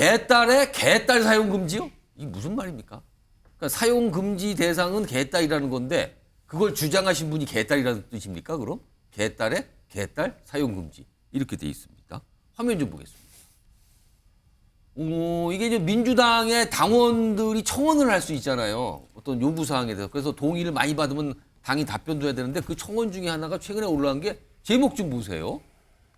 개딸에 개딸 사용 금지요? 이게 무슨 말입니까? 그러니까 사용 금지 대상은 개딸이라는 건데 그걸 주장하신 분이 개딸이라는 뜻입니까? 그럼 개딸에 개딸 사용 금지 이렇게 돼 있습니다. 화면 좀 보겠습니다. 이게 이제 민주당의 당원들이 청원을 할 수 있잖아요. 어떤 요구사항에 대해서. 그래서 동의를 많이 받으면 당이 답변도 해야 되는데 그 청원 중에 하나가 최근에 올라온 게 제목 좀 보세요.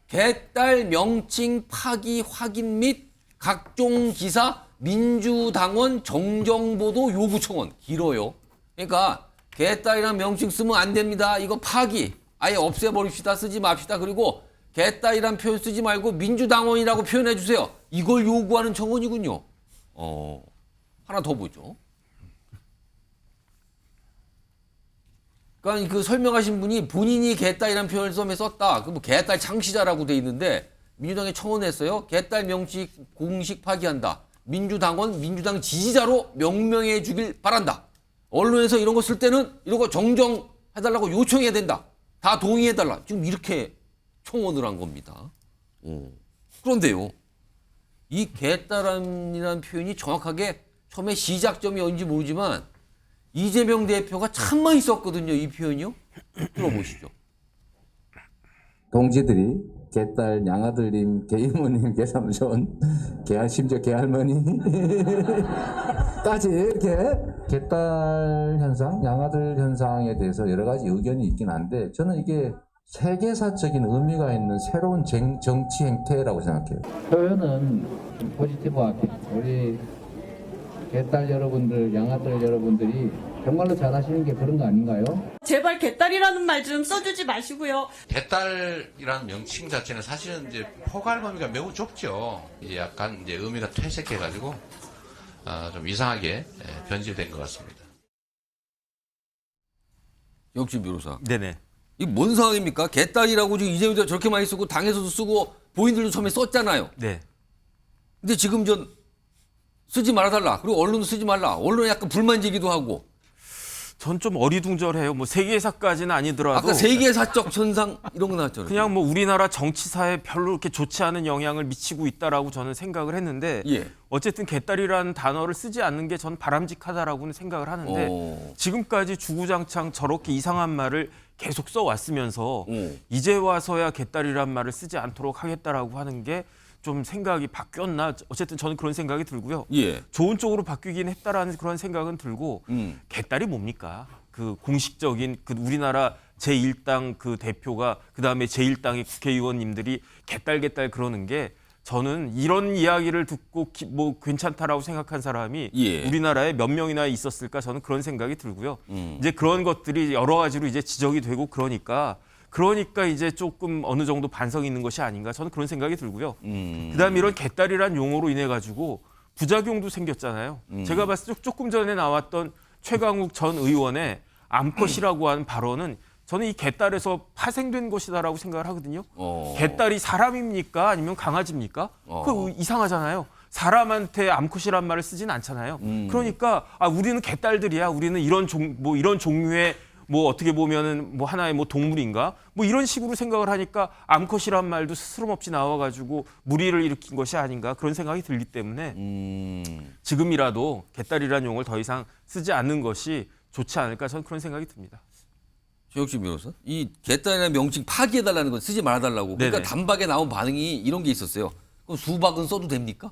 개딸 명칭 파기 확인 및 각종 기사 민주당원 정정보도 요구 청원. 길어요. 그러니까 개딸이라는 명칭 쓰면 안 됩니다. 이거 파기. 아예 없애버립시다. 쓰지 맙시다. 그리고 개딸이란 표현 쓰지 말고 민주당원이라고 표현해 주세요. 이걸 요구하는 청원이군요. 하나 더 보죠. 그러니까 그 설명하신 분이 본인이 개딸이란 표현을 썸에 썼다. 그 뭐 개딸 창시자라고 돼 있는데 민주당에 청원했어요. 개딸 명칭 공식 파기한다. 민주당원, 민주당 지지자로 명명해 주길 바란다. 언론에서 이런 거 쓸 때는 이런 거 정정해달라고 요청해야 된다. 다 동의해달라. 지금 이렇게 청원을 한 겁니다. 그런데요. 이 개딸이라는 표현이 정확하게 처음에 시작점이 어딘지 모르지만 이재명 대표가 참 많이 썼거든요. 이 표현이요. 들어보시죠. 동지들이 개딸, 양아들님, 개이모님, 개삼촌, 심지어 개할머니까지 이렇게 개딸 현상, 양아들 현상에 대해서 여러 가지 의견이 있긴 한데 저는 이게 세계사적인 의미가 있는 새로운 정치 행태라고 생각해요. 표현은 좀 포지티브하게 우리 개딸 여러분들, 양아들 여러분들이 정말로 잘하시는 게 그런 거 아닌가요? 제발 개딸이라는 말 좀 써주지 마시고요. 개딸이라는 명칭 자체는 사실은 이제 포괄 범위가 매우 좁죠. 이제 약간 이제 의미가 퇴색해가지고 좀 이상하게 변질된 것 같습니다. 역시 변호사. 네네. 이게 뭔 상황입니까? 개딸이라고 지금 이재명 대표 저렇게 많이 쓰고 당에서도 쓰고 본인들도 처음에 썼잖아요. 네. 근데 지금 쓰지 말아달라. 그리고 언론도 쓰지 말라. 언론에 약간 불만 제기도 하고. 전 좀 어리둥절해요. 뭐 세계사까지는 아니더라도 아까 세계사적 현상 이런 거 나왔잖아요. 그냥 뭐 우리나라 정치사에 별로 그렇게 좋지 않은 영향을 미치고 있다라고 저는 생각을 했는데 예. 어쨌든 개딸이라는 단어를 쓰지 않는 게 전 바람직하다라고는 생각을 하는데 지금까지 주구장창 저렇게 이상한 말을 계속 써왔으면서 이제 와서야 개딸이란 말을 쓰지 않도록 하겠다라고 하는 게 좀 생각이 바뀌었나? 어쨌든 저는 그런 생각이 들고요. 예. 좋은 쪽으로 바뀌긴 했다라는 그런 생각은 들고 개딸이 뭡니까? 그 공식적인 그 우리나라 제1당 그 대표가 그다음에 제1당의 국회의원님들이 개딸 그러는 게 저는 이런 이야기를 듣고 뭐 괜찮다라고 생각한 사람이 예. 우리나라에 몇 명이나 있었을까 저는 그런 생각이 들고요. 이제 그런 것들이 여러 가지로 이제 지적이 되고 그러니까 이제 조금 어느 정도 반성이 있는 것이 아닌가 저는 그런 생각이 들고요. 그다음에 이런 개딸이란 용어로 인해 가지고 부작용도 생겼잖아요. 제가 봤을 때 조금 전에 나왔던 최강욱 전 의원의 암컷이라고 하는 발언은 저는 이 개딸에서 파생된 것이다라고 생각을 하거든요. 개딸이 사람입니까? 아니면 강아지입니까? 그 이상하잖아요. 사람한테 암컷이란 말을 쓰진 않잖아요. 그러니까 우리는 개딸들이야. 우리는 이런 종류의 뭐 어떻게 보면은 뭐 하나의 뭐 동물인가? 뭐 이런 식으로 생각을 하니까 암컷이란 말도 스스럼없이 나와가지고 무리를 일으킨 것이 아닌가 그런 생각이 들기 때문에 지금이라도 개딸이라는 용어를 더 이상 쓰지 않는 것이 좋지 않을까 저는 그런 생각이 듭니다. 최혁신 변호사, 이 개딸이라는 명칭 파기해달라는 건 쓰지 말아달라고. 그러니까 네네. 단박에 나온 반응이 이런 게 있었어요. 그럼 수박은 써도 됩니까?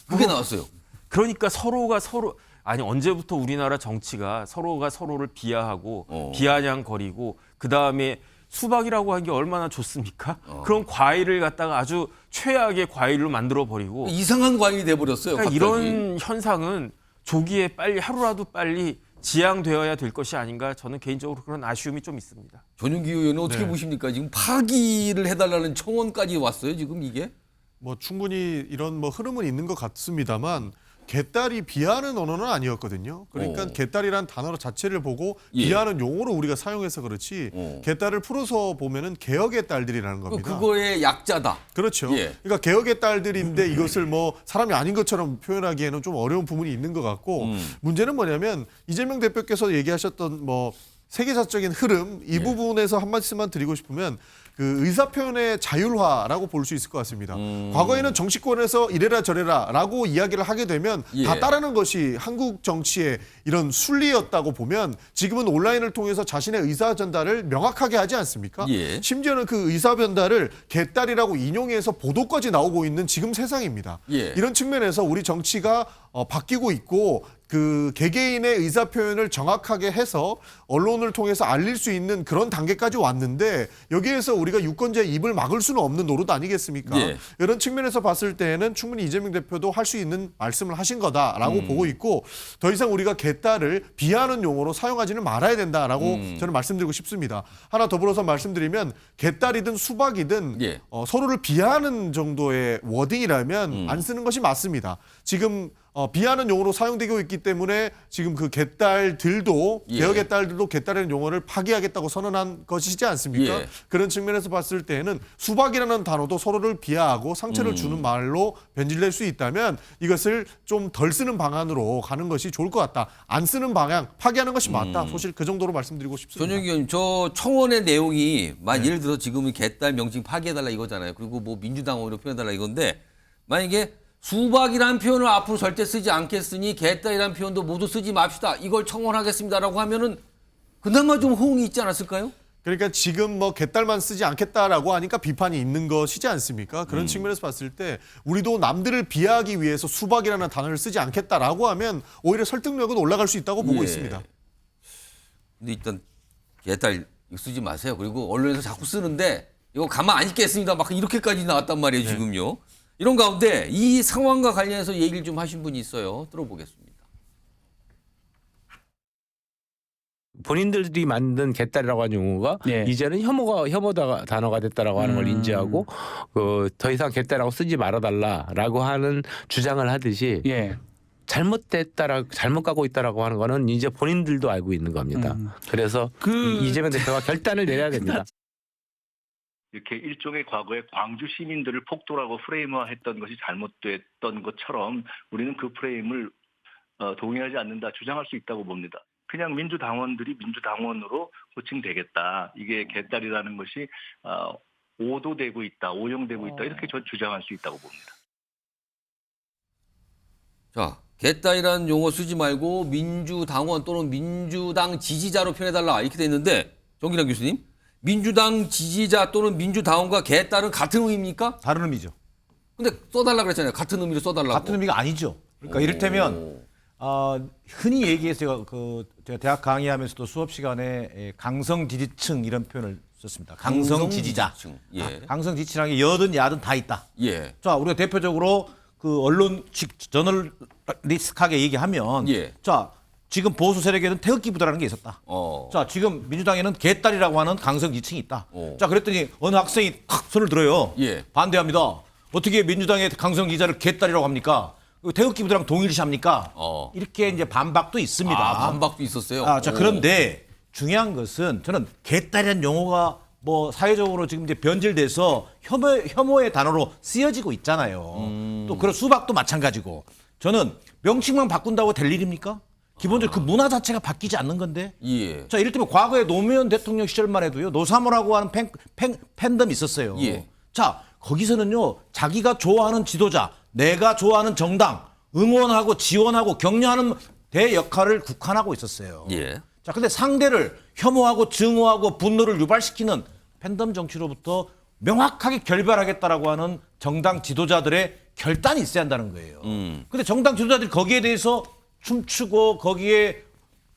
그게 나왔어요. 그러니까 서로가 아니 언제부터 우리나라 정치가 서로가 서로를 비하하고 비아냥거리고 그다음에 수박이라고 한 게 얼마나 좋습니까? 그런 과일을 갖다가 아주 최악의 과일로 만들어 버리고 이상한 과일이 돼버렸어요. 그러니까 갑자기. 이런 현상은 조기에 빨리 하루라도 빨리 지양되어야 될 것이 아닌가 저는 개인적으로 그런 아쉬움이 좀 있습니다. 전용기 의원은 어떻게 보십니까? 지금 파기를 해달라는 청원까지 왔어요. 지금 이게? 뭐 충분히 이런 뭐 흐름은 있는 것 같습니다만 개딸이 비하하는 언어는 아니었거든요. 그러니까 개딸이란 단어 자체를 보고 예. 비하하는 용어로 우리가 사용해서 그렇지 개딸을 풀어서 보면은 개혁의 딸들이라는 겁니다. 그거의 약자다. 그렇죠. 예. 그러니까 개혁의 딸들인데 이것을 뭐 사람이 아닌 것처럼 표현하기에는 좀 어려운 부분이 있는 것 같고 문제는 뭐냐면 이재명 대표께서 얘기하셨던 뭐 세계사적인 흐름 이 부분에서 한 말씀만 드리고 싶으면 그 의사 표현의 자율화라고 볼 수 있을 것 같습니다. 과거에는 정치권에서 이래라 저래라라고 이야기를 하게 되면 다 예. 따르는 것이 한국 정치의 이런 순리였다고 보면 지금은 온라인을 통해서 자신의 의사 전달을 명확하게 하지 않습니까? 예. 심지어는 그 의사 전달을 개딸이라고 인용해서 보도까지 나오고 있는 지금 세상입니다. 예. 이런 측면에서 우리 정치가 바뀌고 있고 그 개개인의 의사 표현을 정확하게 해서 언론을 통해서 알릴 수 있는 그런 단계까지 왔는데 여기에서 우리가 유권자의 입을 막을 수는 없는 노릇 아니겠습니까? 예. 이런 측면에서 봤을 때는 충분히 이재명 대표도 할 수 있는 말씀을 하신 거다라고 보고 있고 더 이상 우리가 개딸을 비하하는 용어로 사용하지는 말아야 된다라고 저는 말씀드리고 싶습니다. 하나 더불어서 말씀드리면 개딸이든 수박이든 예. 서로를 비하하는 정도의 워딩이라면 안 쓰는 것이 맞습니다. 지금 비하는 용어로 사용되고 있기 때문에 지금 그 개딸들도 예. 개혁의 딸들도 개딸이라는 용어를 파기하겠다고 선언한 것이지 않습니까? 예. 그런 측면에서 봤을 때는 수박이라는 단어도 서로를 비하하고 상처를 주는 말로 변질될 수 있다면 이것을 좀 덜 쓰는 방안으로 가는 것이 좋을 것 같다. 안 쓰는 방향, 파기하는 것이 맞다. 사실 그 정도로 말씀드리고 싶습니다. 전영기 의원님, 저 청원의 내용이 예를 들어 지금은 개딸 명칭 파기해달라 이거잖아요. 그리고 뭐 민주당으로 표현해달라 이건데 만약에 수박이라는 표현을 앞으로 절대 쓰지 않겠으니 개딸이라는 표현도 모두 쓰지 맙시다. 이걸 청원하겠습니다라고 하면은 그나마 좀 호응이 있지 않았을까요? 그러니까 지금 뭐 개딸만 쓰지 않겠다라고 하니까 비판이 있는 것이지 않습니까? 그런 측면에서 봤을 때 우리도 남들을 비하하기 위해서 수박이라는 단어를 쓰지 않겠다라고 하면 오히려 설득력은 올라갈 수 있다고 보고 예. 있습니다. 근데 일단 개딸 이거 쓰지 마세요. 그리고 언론에서 자꾸 쓰는데 이거 가만 안 있겠습니다. 막 이렇게까지 나왔단 말이에요, 지금요. 이런 가운데 이 상황과 관련해서 얘기를 좀 하신 분이 있어요. 들어보겠습니다. 본인들이 만든 개딸이라고 하는 용어가 이제는 혐오 단어가 됐다라고 하는 걸 인지하고 더 이상 개딸이라고 쓰지 말아달라라고 하는 주장을 하듯이 잘못 가고 있다라고 하는 거는 이제 본인들도 알고 있는 겁니다. 그래서 이재명 대표가 결단을 내려야 됩니다. 이렇게 일종의 과거에 광주 시민들을 폭도라고 프레임화했던 것이 잘못됐던 것처럼 우리는 그 프레임을 동의하지 않는다, 주장할 수 있다고 봅니다. 그냥 민주당원들이 민주당원으로 호칭되겠다. 이게 개딸이라는 것이 오도되고 있다, 오용되고 있다. 이렇게 저 주장할 수 있다고 봅니다. 자, 개딸이라는 용어 쓰지 말고 민주당원 또는 민주당 지지자로 표현해달라 이렇게 돼 있는데 정기란 교수님, 민주당 지지자 또는 민주당원과 개딸은 같은 의미입니까? 다른 의미죠. 근데 써달라 그랬잖아요. 같은 의미로 써달라고. 같은 의미가 아니죠. 그러니까 이를테면 흔히 얘기해서 제가 대학 강의하면서도 수업 시간에 강성 지지층 이런 표현을 썼습니다. 강성 지지자. 예. 강성 지지층이 여든 야든 다 있다. 예. 자, 우리가 대표적으로 그 언론식 저널리스트하게 얘기하면 자, 지금 보수 세력에는 태극기 부대라는 게 있었다. 자, 지금 민주당에는 개딸이라고 하는 강성 지지층이 있다. 자, 그랬더니 어느 학생이 탁 손을 들어요. 반대합니다. 어떻게 민주당의 강성 지지자를 개딸이라고 합니까? 태극기 부대랑 동일시합니까? 이렇게 이제 반박도 있습니다. 반박도 있었어요. 자, 그런데 중요한 것은 저는 개딸이라는 용어가 뭐 사회적으로 지금 이제 변질돼서 혐오의 단어로 쓰여지고 있잖아요. 또 그런 수박도 마찬가지고. 저는 명칭만 바꾼다고 될 일입니까? 기본적으로 그 문화 자체가 바뀌지 않는 건데. 자, 이를테면 과거에 노무현 대통령 시절만 해도요, 노사모라고 하는 팬덤이 있었어요. 자, 거기서는요, 자기가 좋아하는 지도자, 내가 좋아하는 정당, 응원하고 지원하고 격려하는 대 역할을 국한하고 있었어요. 자, 근데 상대를 혐오하고 증오하고 분노를 유발시키는 팬덤 정치로부터 명확하게 결별하겠다라고 하는 정당 지도자들의 결단이 있어야 한다는 거예요. 근데 정당 지도자들이 거기에 대해서 춤추고 거기에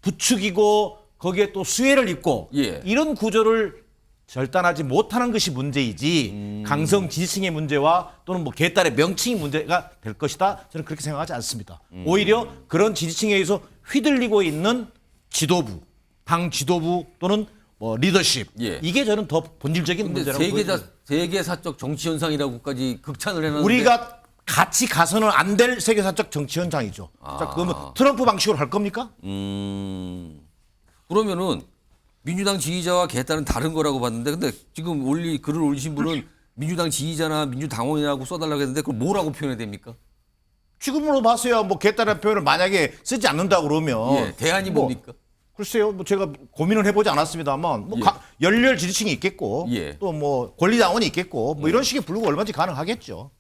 부추기고 거기에 또 수혜를 입고 이런 구조를 절단하지 못하는 것이 문제이지 강성 지지층의 문제와 또는 뭐 개딸의 명칭이 문제가 될 것이다. 저는 그렇게 생각하지 않습니다. 오히려 그런 지지층에 의해서 휘둘리고 있는 지도부, 당 지도부 또는 뭐 리더십 이게 저는 더 본질적인 문제라고 보입니다. 세계사적 정치 현상이라고까지 극찬을 해놨는데 우리가 같이 가서는 안 될 세계사적 정치 현상이죠. 자, 그러면 트럼프 방식으로 할 겁니까? 그러면은 민주당 지지자와 개딸은 다른 거라고 봤는데 근데 지금 글을 올리신 분은 민주당 지지자나 민주당원이라고 써달라고 했는데 그걸 뭐라고 표현해야 됩니까? 지금으로 봐서야 뭐 개딸이라는 표현을 만약에 쓰지 않는다 그러면 대안이 뭡니까? 글쎄요, 뭐 제가 고민을 해보지 않았습니다만 뭐 예. 열렬 지지층이 있겠고 예. 또 뭐 권리당원이 있겠고 뭐 이런 식의 분류가 얼마든지 가능하겠죠.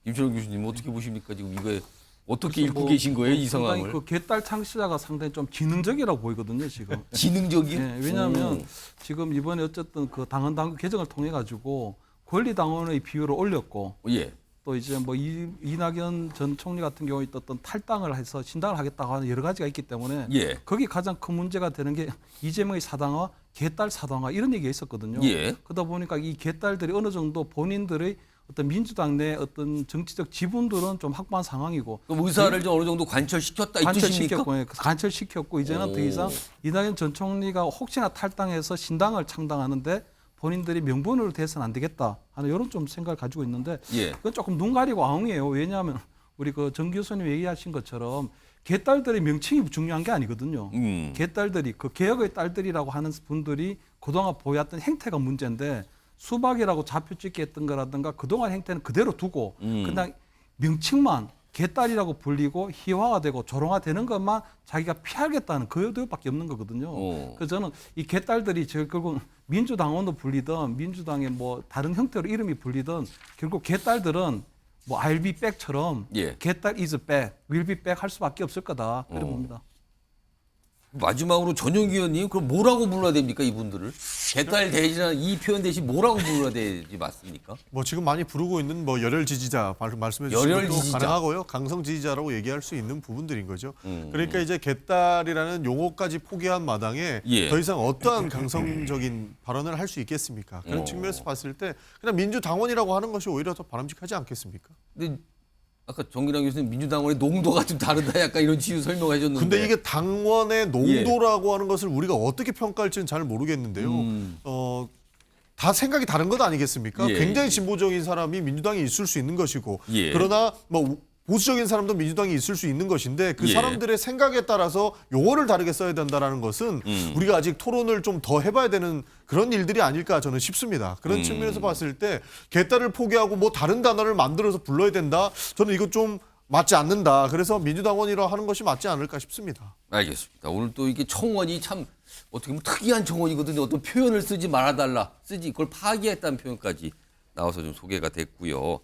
임철웅 교수님 어떻게 보십니까? 지금 이거에 어떻게 읽고 뭐, 계신 거예요, 이 상당히 상황을? 그 개딸 창시자가 상당히 좀 지능적이라고 보이거든요, 지금. 지능적이요? 예, 왜냐하면 지금 이번에 어쨌든 그 당헌 당규 개정을 통해 가지고 권리 당원의 비율을 올렸고 예. 또 이제 뭐 이낙연 전 총리 같은 경우에 어떤 탈당을 해서 신당을 하겠다고 하는 여러 가지가 있기 때문에 예. 거기 가장 큰 문제가 되는 게 이재명의 사당화, 개딸 사당화 이런 얘기가 있었거든요. 예. 그러다 보니까 이 개딸들이 어느 정도 본인들의 어떤 민주당 내 어떤 정치적 지분들은 좀 확보한 상황이고 그럼 의사를 좀 어느 정도 관철시켰다 이 뜻입니까? 관철시켰고 이제는 더 이상 이낙연 전 총리가 혹시나 탈당해서 신당을 창당하는데 본인들이 명분으로 대서는 안 되겠다 하는 이런 좀 생각을 가지고 있는데 예. 그건 조금 눈 가리고 아웅이에요. 왜냐하면 우리 그 정 교수님 얘기하신 것처럼 개딸들의 명칭이 중요한 게 아니거든요. 개딸들이 그 개혁의 딸들이라고 하는 분들이 그동안 보였던 행태가 문제인데 수박이라고 좌표 찍게 했던 거라든가 그동안 행태는 그대로 두고 그냥 명칭만 개딸이라고 불리고 희화화되고 조롱화되는 것만 자기가 피하겠다는 그 의도밖에 없는 거거든요. 그래서 저는 이 개딸들이 결국 민주당원도 불리든 민주당의 뭐 다른 형태로 이름이 불리든 결국 개딸들은 뭐 I'll be back처럼 예. 개딸 is back, will be back 할 수밖에 없을 거다. 그래 봅니다. 마지막으로 전용기 의원님 그럼 뭐라고 불러야 됩니까 이분들을? 개딸 대지라는 이 표현 대신 뭐라고 불러야 되지 맞습니까? 뭐 지금 많이 부르고 있는 뭐 열혈 지지자 말씀해 주신 열혈 것도 지지자. 가능하고요. 강성 지지자라고 얘기할 수 있는 부분들인 거죠. 그러니까 이제 개딸이라는 용어까지 포기한 마당에 예. 더 이상 어떠한 강성적인 발언을 할 수 있겠습니까? 그런 측면에서 봤을 때 그냥 민주당원이라고 하는 것이 오히려 더 바람직하지 않겠습니까? 근데 아까 정기랑 교수님 민주당원의 농도가 좀 다르다 약간 이런 치유 설명해 줬는데 근데 이게 당원의 농도라고 하는 것을 우리가 어떻게 평가할지는 잘 모르겠는데요. 다 생각이 다른 것 아니겠습니까? 예. 굉장히 진보적인 사람이 민주당에 있을 수 있는 것이고 예. 그러나 뭐 보수적인 사람도 민주당에 있을 수 있는 것인데 그 예. 사람들의 생각에 따라서 용어를 다르게 써야 된다는 것은 우리가 아직 토론을 좀 더 해봐야 되는 그런 일들이 아닐까 저는 싶습니다. 그런 측면에서 봤을 때 개딸을 포기하고 뭐 다른 단어를 만들어서 불러야 된다. 저는 이거 좀 맞지 않는다. 그래서 민주당원이라 하는 것이 맞지 않을까 싶습니다. 알겠습니다. 오늘 또 이게 청원이 참 어떻게 보면 특이한 청원이거든요. 어떤 표현을 쓰지 말아달라. 쓰지 그걸 파기했다는 표현까지 나와서 좀 소개가 됐고요.